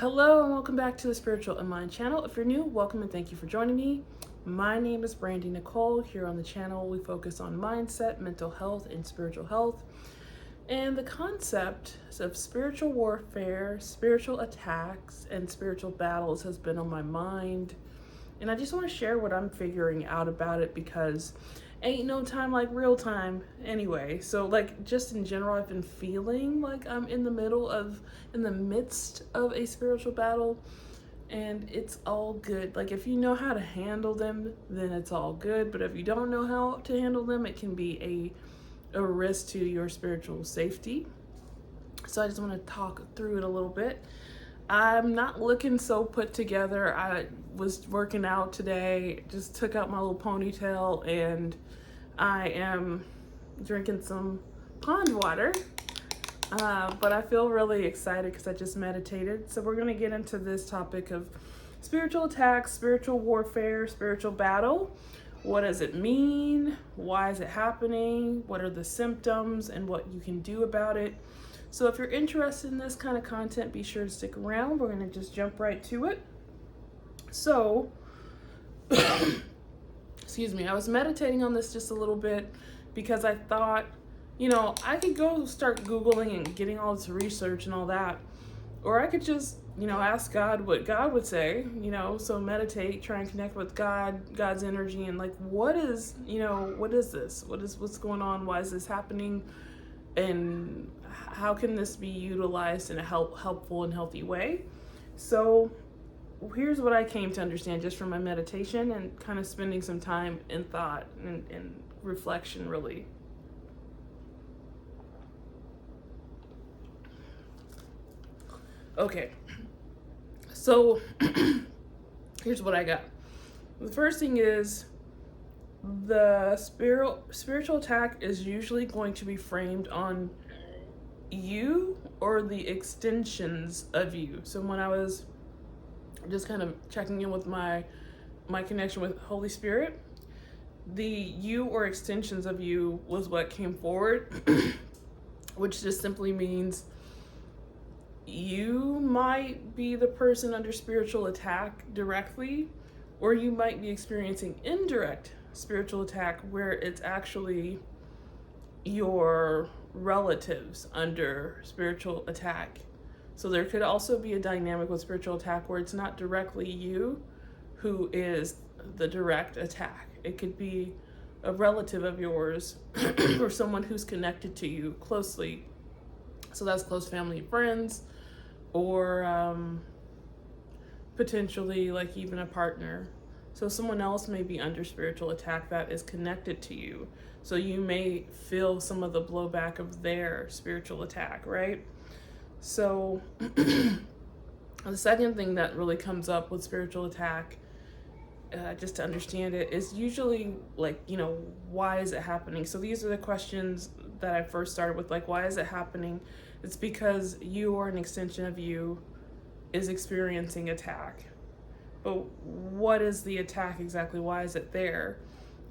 Hello and welcome back to the Spiritual and Mind channel. If you're new, welcome and thank you for joining me. My name is Brandy Nicole. Here on the channel, we focus on mindset, mental health, and spiritual health. And the concept of spiritual warfare, spiritual attacks, and spiritual battles has been on my mind. And I just want to share what I'm figuring out about it because ain't no time like real time anyway. So just in general, I've been feeling like I'm in the midst of a spiritual battle, and it's all good. Like if you know how to handle them, then it's all good. But if you don't know how to handle them, it can be a risk to your spiritual safety. So I just want to talk through it a little bit. I'm not looking so put together. I was working out today, just took out my little ponytail, and I am drinking some pond water. But I feel really excited because I just meditated. So we're going to get into this topic of spiritual attacks, spiritual warfare, spiritual battle. What does it mean? Why is it happening? What are the symptoms and what you can do about it? So if you're interested in this kind of content, be sure to stick around. We're going to just jump right to it. So, excuse me, I was meditating on this just a little bit because I thought, I could go start Googling and getting all this research and all that. Or I could just, ask God what God would say, so meditate, try and connect with God, God's energy, and what is this? What's going on? Why is this happening? And how can this be utilized in a helpful and healthy way? So here's what I came to understand just from my meditation and kind of spending some time in thought and reflection, really. Okay, so here's what I got. The first thing is the spiritual attack is usually going to be framed on you or the extensions of you. So when I was just kind of checking in with my connection with Holy Spirit, the you or extensions of you was what came forward, which just simply means you might be the person under spiritual attack directly, or you might be experiencing indirect spiritual attack where it's actually your relatives under spiritual attack. So there could also be a dynamic with spiritual attack where it's not directly you who is the direct attack. It could be a relative of yours or someone who's connected to you closely. So that's close family and friends, or potentially even a partner. So someone else may be under spiritual attack that is connected to you. So you may feel some of the blowback of their spiritual attack, right? So the second thing that really comes up with spiritual attack, just to understand it, is usually why is it happening? So these are the questions that I first started with, why is it happening? It's because you or an extension of you is experiencing attack. But what is the attack exactly? Why is it there?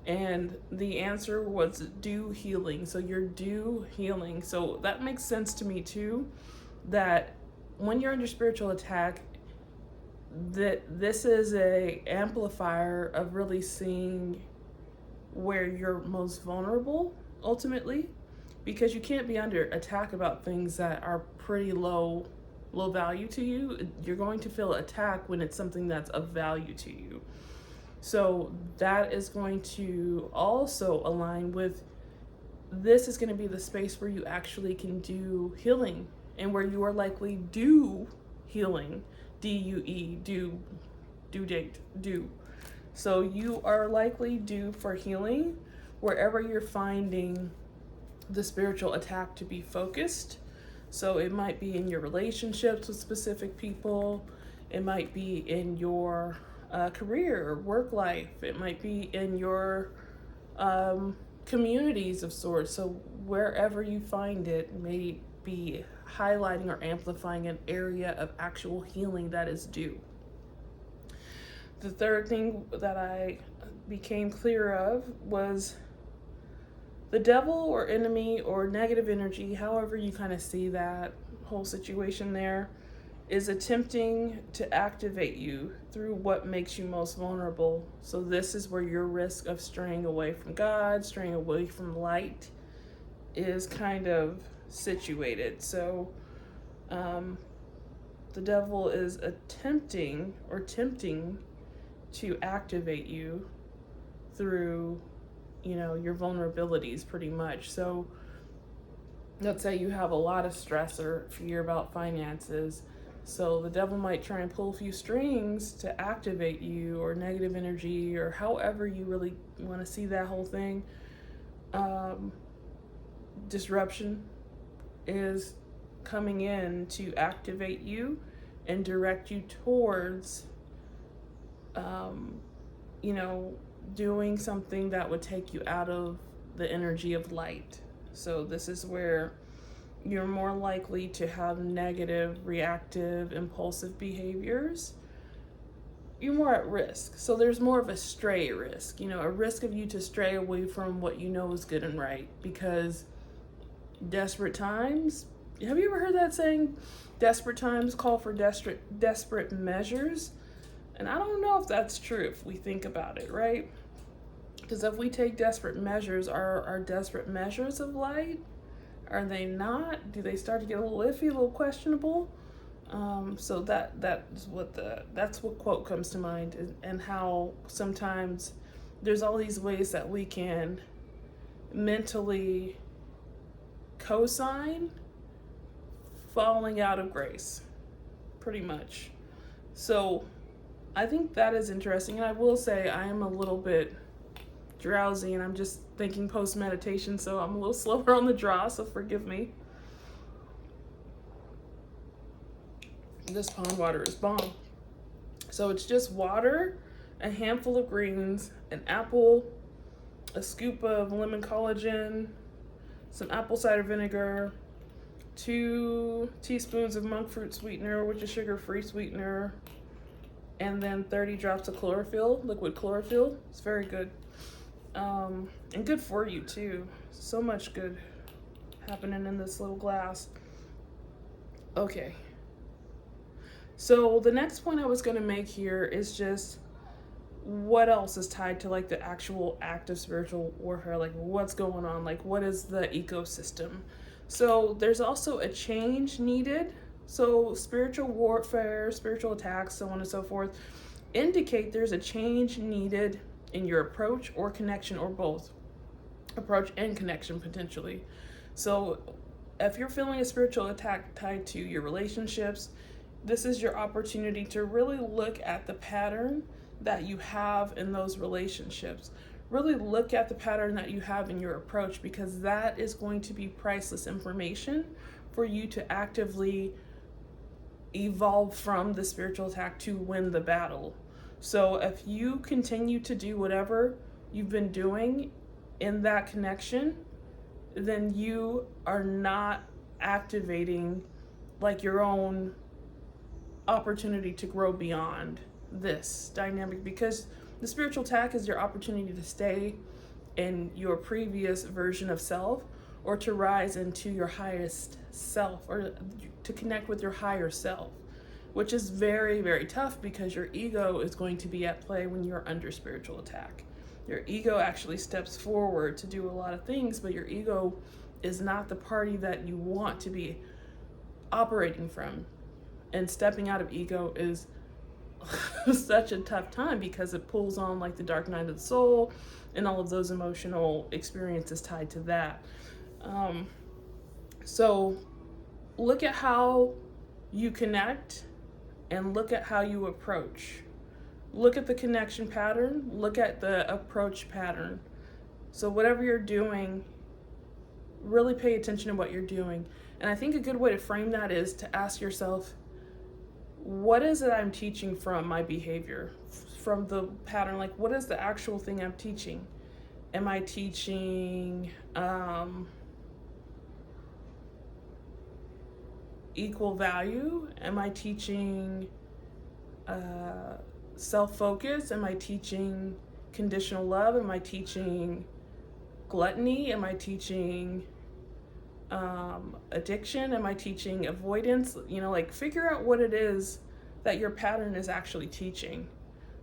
And the answer was due healing. So you're due healing. So that makes sense to me too, that when you're under spiritual attack, that this is a amplifier of really seeing where you're most vulnerable ultimately, because you can't be under attack about things that are pretty low value to you. You're going to feel attack when it's something that's of value to you. So that is going to also align with, this is going to be the space where you actually can do healing and where you are likely due healing. D-U-E, due date, due. So you are likely due for healing wherever you're finding the spiritual attack to be focused. So it might be in your relationships with specific people. It might be in your career or work life. It might be in your communities of sorts. So wherever you find it may be highlighting or amplifying an area of actual healing that is due. The third thing that I became clear of was the devil or enemy or negative energy, however you kind of see that whole situation there, is attempting to activate you through what makes you most vulnerable. So this is where your risk of straying away from God, straying away from light, is kind of situated. So the devil is attempting or tempting to activate you through, your vulnerabilities pretty much. So let's say you have a lot of stress or fear about finances. So the devil might try and pull a few strings to activate you, or negative energy, or however you really want to see that whole thing. Disruption is coming in to activate you and direct you towards, doing something that would take you out of the energy of light. So this is where you're more likely to have negative, reactive, impulsive behaviors. You're more at risk. So there's more of a stray risk, a risk of you to stray away from what you know is good and right, because desperate times, have you ever heard that saying? Desperate times call for desperate measures. And I don't know if that's true if we think about it, right? Because if we take desperate measures, are desperate measures of light? Are they not? Do they start to get a little iffy, a little questionable? So that's what quote comes to mind, and how sometimes there's all these ways that we can mentally co-sign falling out of grace, pretty much. So I think that is interesting, and I will say I am a little bit drowsy, and I'm just thinking post-meditation, so I'm a little slower on the draw, so forgive me. This pond water is bomb. So it's just water, a handful of greens, an apple, a scoop of lemon collagen, some apple cider vinegar, 2 teaspoons of monk fruit sweetener, which is sugar-free sweetener, and then 30 drops of chlorophyll, liquid chlorophyll. It's very good. And good for you too. So much good happening in this little glass. Okay. So the next point I was going to make here is just what else is tied to like the actual act of spiritual warfare, like what's going on, like what is the ecosystem. So there's also a change needed. So spiritual warfare, spiritual attacks, so on and so forth, indicate there's a change needed in your approach or connection, or both. Approach and connection potentially. So if you're feeling a spiritual attack tied to your relationships, this is your opportunity to really look at the pattern that you have in those relationships. Really look at the pattern that you have in your approach, because that is going to be priceless information for you to actively evolve from the spiritual attack to win the battle. So if you continue to do whatever you've been doing in that connection, then you are not activating like your own opportunity to grow beyond this dynamic, because the spiritual attack is your opportunity to stay in your previous version of self, or to rise into your highest self, or to connect with your higher self, which is very, very tough, because your ego is going to be at play when you're under spiritual attack. Your ego actually steps forward to do a lot of things, but your ego is not the party that you want to be operating from. And stepping out of ego is such a tough time, because it pulls on like the dark night of the soul and all of those emotional experiences tied to that. So look at how you connect and look at how you approach. Look at the connection pattern, look at the approach pattern. So whatever you're doing, really pay attention to what you're doing. And I think a good way to frame that is to ask yourself, what is it I'm teaching from my behavior, from the pattern? Like, what is the actual thing I'm teaching? Am I teaching equal value? Am I teaching self-focus? Am I teaching conditional love? Am I teaching gluttony? Am I teaching addiction? Am I teaching avoidance? Like figure out what it is that your pattern is actually teaching.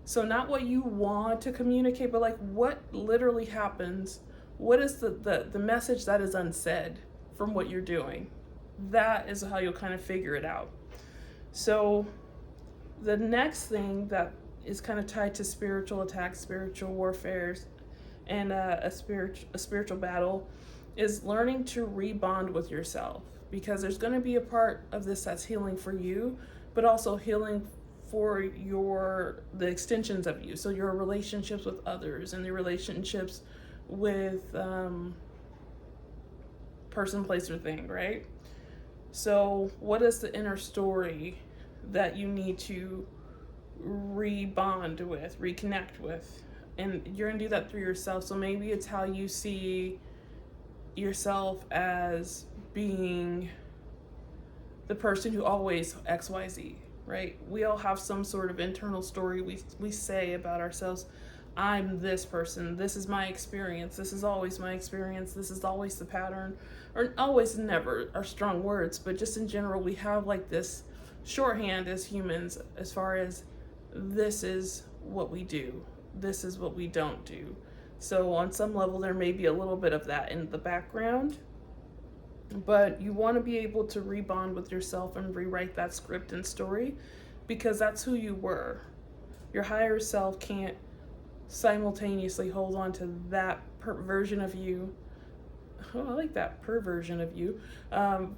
So not what you want to communicate, but like what literally happens. What is the message that is unsaid from what you're doing? That is how you'll kind of figure it out. So the next thing that is kind of tied to spiritual attacks, spiritual warfare, and a spiritual battle is learning to rebond with yourself, because there's going to be a part of this that's healing for you, but also healing for the extensions of you. So your relationships with others and the relationships with person, place, or thing, right? So what is the inner story that you need to rebond with, reconnect with? And you're gonna do that through yourself. So maybe it's how you see yourself as being the person who always XYZ, right? We all have some sort of internal story we say about ourselves. I'm this person, this is my experience, this is always my experience, this is always the pattern. Or always and never are strong words, but just in general, we have like this shorthand as humans as far as this is what we do, this is what we don't do. So on some level, there may be a little bit of that in the background, but you want to be able to rebond with yourself and rewrite that script and story, because that's who you were. Your higher self can't simultaneously hold on to that version of you. Oh, I like that, perversion of you,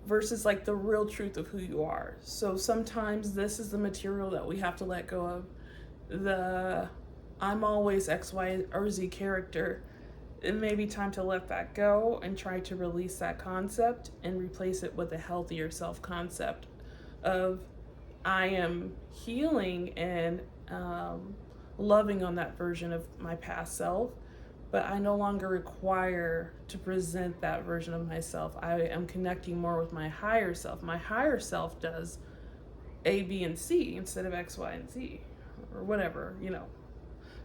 versus like the real truth of who you are. So sometimes this is the material that we have to let go of. The I'm always X, Y, or Z character. It may be time to let that go and try to release that concept and replace it with a healthier self-concept of I am healing and loving on that version of my past self, but I no longer require to present that version of myself. I am connecting more with my higher self. My higher self does A, B, and C instead of X, Y, and Z, or whatever,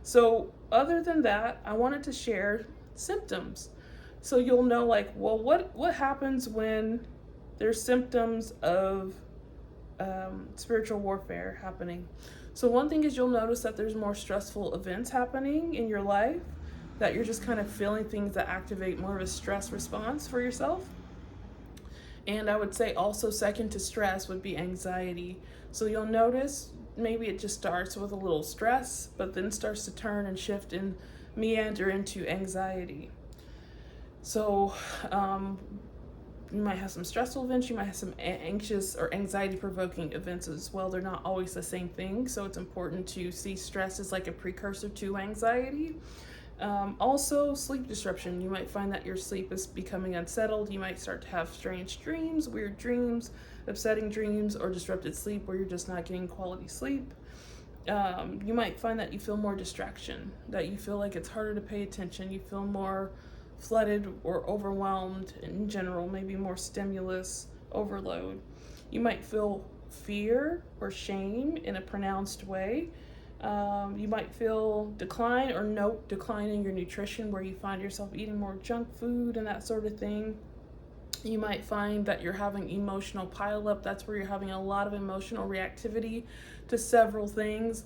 So other than that, I wanted to share symptoms. So you'll know like, well, what happens when there's symptoms of spiritual warfare happening? So one thing is you'll notice that there's more stressful events happening in your life, that you're just kind of feeling things that activate more of a stress response for yourself. And I would say also second to stress would be anxiety. So you'll notice maybe it just starts with a little stress, but then starts to turn and shift and meander into anxiety. So you might have some stressful events, you might have some anxious or anxiety-provoking events as well. They're not always the same thing, so it's important to see stress as like a precursor to anxiety. Also, sleep disruption. You might find that your sleep is becoming unsettled. You might start to have strange dreams, weird dreams, upsetting dreams, or disrupted sleep where you're just not getting quality sleep. You might find that you feel more distraction, that you feel like it's harder to pay attention. You feel more flooded or overwhelmed in general, maybe more stimulus overload. You might feel fear or shame in a pronounced way. You might feel decline in your nutrition, where you find yourself eating more junk food and that sort of thing. You might find that you're having emotional pileup. That's where you're having a lot of emotional reactivity to several things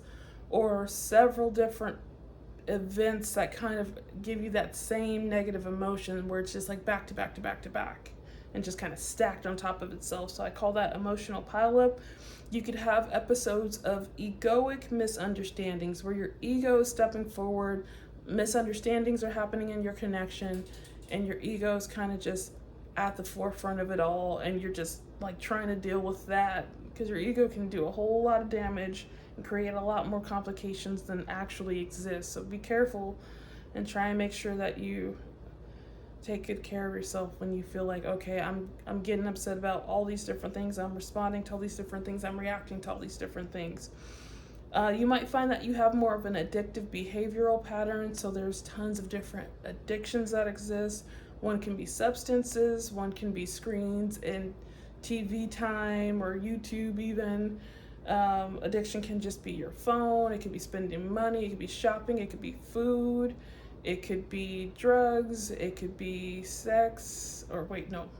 or several different events that kind of give you that same negative emotion, where it's just like back to back to back to back and just kind of stacked on top of itself. So I call that emotional pileup. You could have episodes of egoic misunderstandings, where your ego is stepping forward, misunderstandings are happening in your connection, and your ego is kind of just at the forefront of it all, and you're just like trying to deal with that, because your ego can do a whole lot of damage and create a lot more complications than actually exist. So be careful and try and make sure that you take good care of yourself when you feel like, okay, I'm getting upset about all these different things, I'm responding to all these different things, I'm reacting to all these different things. You might find that you have more of an addictive behavioral pattern. So there's tons of different addictions that exist. One can be substances, one can be screens and TV time or YouTube even. Addiction can just be your phone, it could be spending money, it could be shopping, it could be food, it could be drugs, it could be sex, or wait, no.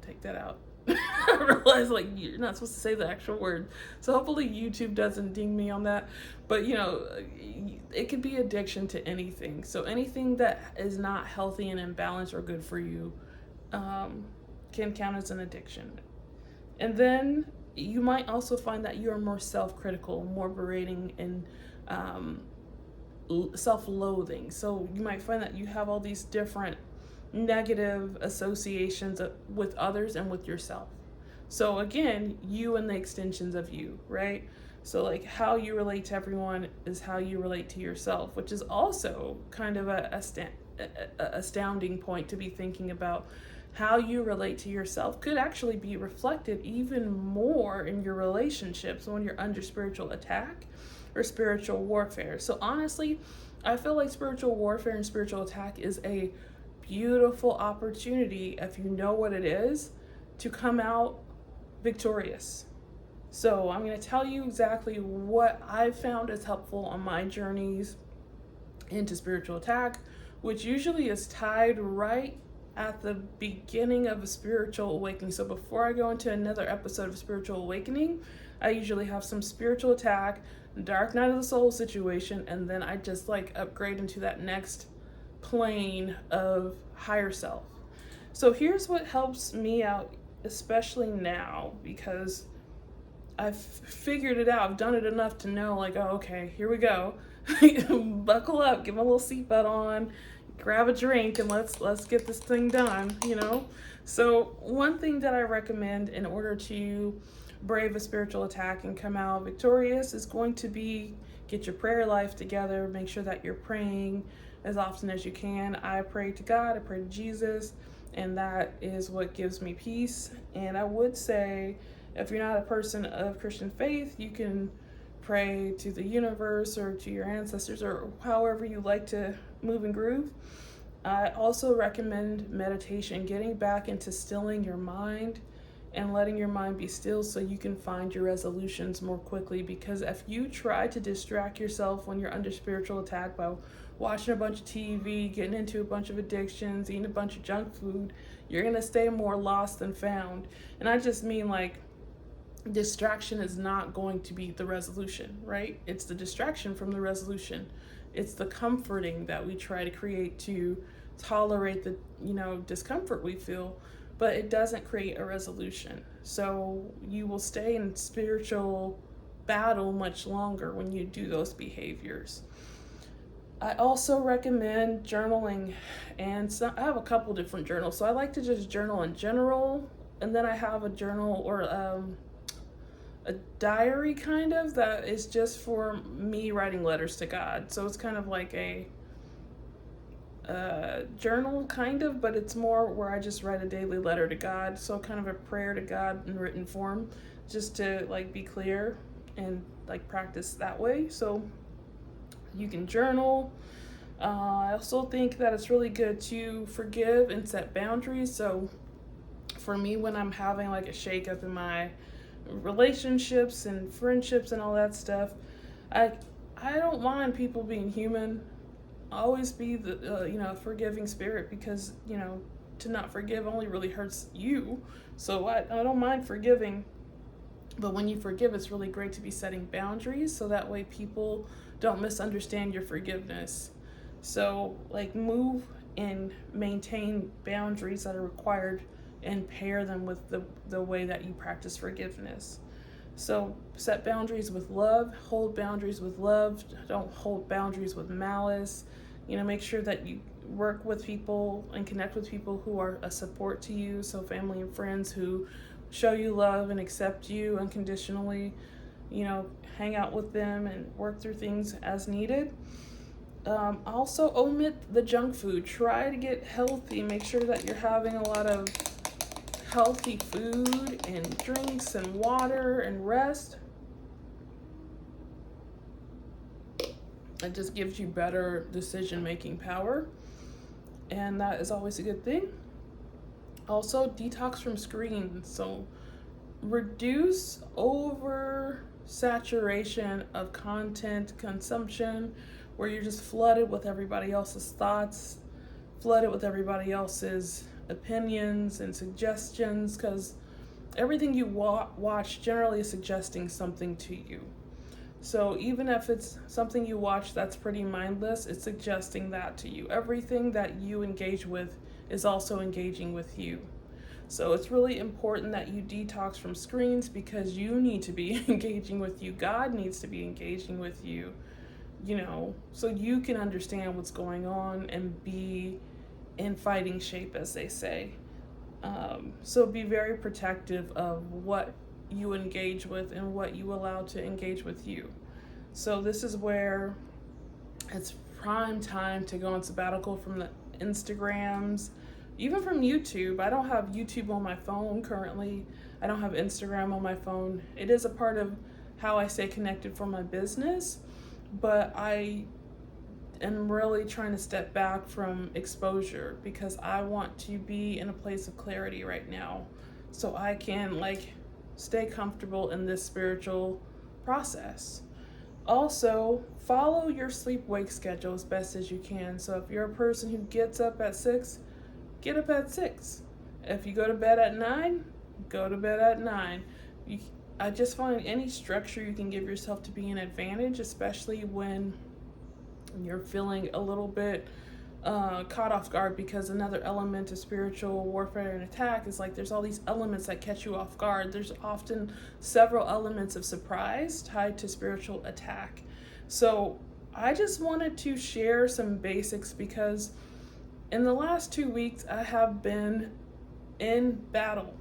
take that out. I realize like you're not supposed to say the actual word. So hopefully YouTube doesn't ding me on that. But you know, it could be addiction to anything. So anything that is not healthy and imbalanced or good for you can count as an addiction. And then you might also find that you are more self-critical, more berating, and self-loathing. So you might find that you have all these different negative associations with others and with yourself. So again, you and the extensions of you, right? So like how you relate to everyone is how you relate to yourself, which is also kind of a astounding point to be thinking about. How you relate to yourself could actually be reflected even more in your relationships when you're under spiritual attack or spiritual warfare. So honestly, I feel like spiritual warfare and spiritual attack is a beautiful opportunity, if you know what it is, to come out victorious. So I'm going to tell you exactly what I've found is helpful on my journeys into spiritual attack, which usually is tied right at the beginning of a spiritual awakening. So before I go into another episode of spiritual awakening, I usually have some spiritual attack, dark night of the soul situation, and then I just like upgrade into that next plane of higher self. So here's what helps me out, especially now, because I've figured it out. I've done it enough to know like, oh, okay, here we go. Buckle up, get my little seatbelt on, grab a drink, and let's get this thing done, you know? So one thing that I recommend in order to brave a spiritual attack and come out victorious is going to be get your prayer life together. Make sure that you're praying as often as you can. I pray to God, I pray to Jesus, and that is what gives me peace. And I would say, if you're not a person of Christian faith, you can pray to the universe or to your ancestors or however you like to move and groove. I also recommend meditation, getting back into stilling your mind and letting your mind be still so you can find your resolutions more quickly. Because if you try to distract yourself when you're under spiritual attack by watching a bunch of TV, getting into a bunch of addictions, eating a bunch of junk food, you're going to stay more lost than found. And I just mean like distraction is not going to be the resolution, right? It's the distraction from the resolution. It's the comforting that we try to create to tolerate the, discomfort we feel, but it doesn't create a resolution. So you will stay in spiritual battle much longer when you do those behaviors. I also recommend journaling, and so I have a couple different journals. So I like to just journal in general, and then I have a journal or a diary kind of that is just for me writing letters to God. So it's kind of like a journal kind of, but it's more where I just write a daily letter to God. So kind of a prayer to God in written form, just to like be clear and like practice that way. So you can journal. I also think that it's really good to forgive and set boundaries. So for me, when I'm having like a shakeup in my relationships and friendships and all that stuff, I don't mind people being human. Always be the forgiving spirit, because to not forgive only really hurts you. So I don't mind forgiving, but when you forgive, it's really great to be setting boundaries so that way people don't misunderstand your forgiveness. So like move and maintain boundaries that are required and pair them with the way that you practice forgiveness. So set boundaries with love, hold boundaries with love, don't hold boundaries with malice. Make sure that you work with people and connect with people who are a support to you. So family and friends who show you love and accept you unconditionally. Hang out with them and work through things as needed. Also omit the junk food. Try to get healthy. Make sure that you're having a lot of healthy food and drinks and water and rest. It just gives you better decision-making power, and that is always a good thing. Also, detox from screens. So reduce oversaturation of content consumption where you're just flooded with everybody else's thoughts, flooded with everybody else's opinions and suggestions, because everything you watch generally is suggesting something to you. So even if it's something you watch that's pretty mindless, it's suggesting that to you. Everything that you engage with is also engaging with you. So it's really important that you detox from screens, because you need to be engaging with you. God needs to be engaging with you, so you can understand what's going on and be in fighting shape, as they say. So be very protective of what you engage with and what you allow to engage with you. So this is where it's prime time to go on sabbatical from the Instagrams, even from YouTube. I don't have YouTube on my phone currently. I don't have Instagram on my phone. It is a part of how I stay connected for my business, but I am really trying to step back from exposure, because I want to be in a place of clarity right now, so I can stay comfortable in this spiritual process. Also, follow your sleep-wake schedule as best as you can. So if you're a person who gets up at 6, get up at 6. If you go to bed at 9, go to bed at 9. I just find any structure you can give yourself to be an advantage, especially when you're feeling a little bit caught off guard, because another element of spiritual warfare and attack is there's all these elements that catch you off guard. There's often several elements of surprise tied to spiritual attack. So I just wanted to share some basics, because in the last 2 weeks I have been in battle,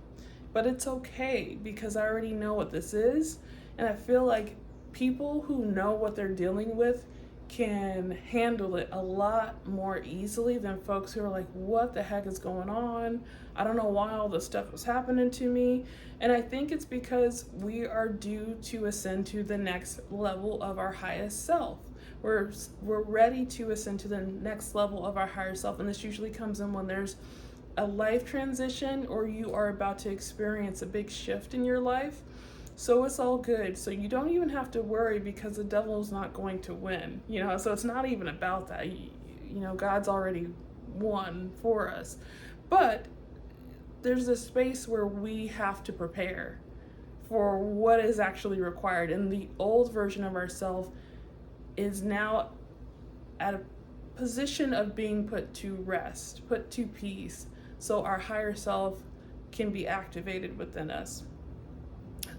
but it's okay, because I already know what this is, and I feel like people who know what they're dealing with can handle it a lot more easily than folks who are like, what the heck is going on? I don't know why all this stuff was happening to me. And I think it's because we are due to ascend to the next level of our highest self. We're ready to ascend to the next level of our higher self, and this usually comes in when there's a life transition, or you are about to experience a big shift in your life. So it's all good. So you don't even have to worry, because the devil's not going to win, so it's not even about that. God's already won for us. But there's a space where we have to prepare for what is actually required. And the old version of ourselves is now at a position of being put to rest, put to peace, so our higher self can be activated within us.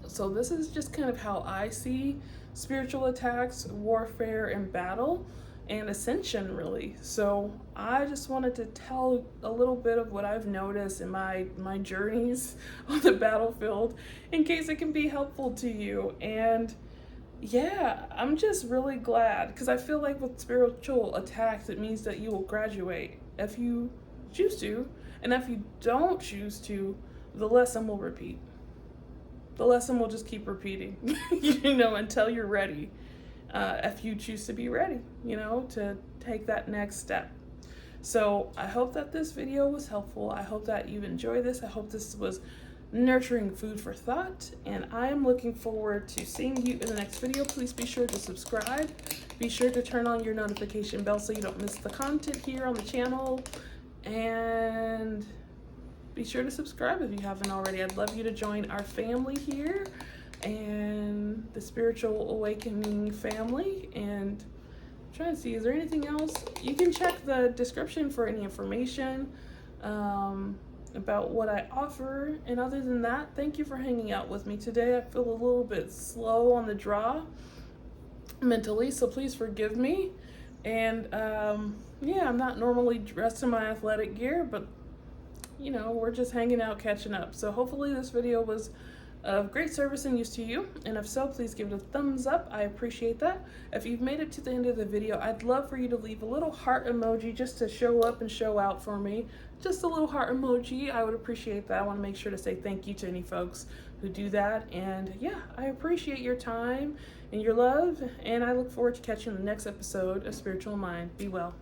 So this is just kind of how I see spiritual attacks, warfare, and battle, and ascension, really. So I just wanted to tell a little bit of what I've noticed in my journeys on the battlefield, in case it can be helpful to you. And yeah, I'm just really glad, because I feel like with spiritual attacks, it means that you will graduate if you choose to, and if you don't choose to, the lesson will repeat. The lesson will just keep repeating, until you're ready. If you choose to be ready, to take that next step. So I hope that this video was helpful. I hope that you enjoyed this. I hope this was nurturing food for thought. And I am looking forward to seeing you in the next video. Please be sure to subscribe. Be sure to turn on your notification bell so you don't miss the content here on the channel. And be sure to subscribe if you haven't already. I'd love you to join our family here, and the Spiritual Awakening family. And I'm trying to see, is there anything else? You can check the description for any information about what I offer. And other than that, thank you for hanging out with me today. I feel a little bit slow on the draw mentally, so please forgive me. And yeah, I'm not normally dressed in my athletic gear, but we're just hanging out, catching up. So hopefully this video was of great service and use to you. And if so, please give it a thumbs up. I appreciate that. If you've made it to the end of the video, I'd love for you to leave a little heart emoji just to show up and show out for me. Just a little heart emoji. I would appreciate that. I want to make sure to say thank you to any folks who do that. And yeah, I appreciate your time and your love. And I look forward to catching the next episode of Spiritual Mind. Be well.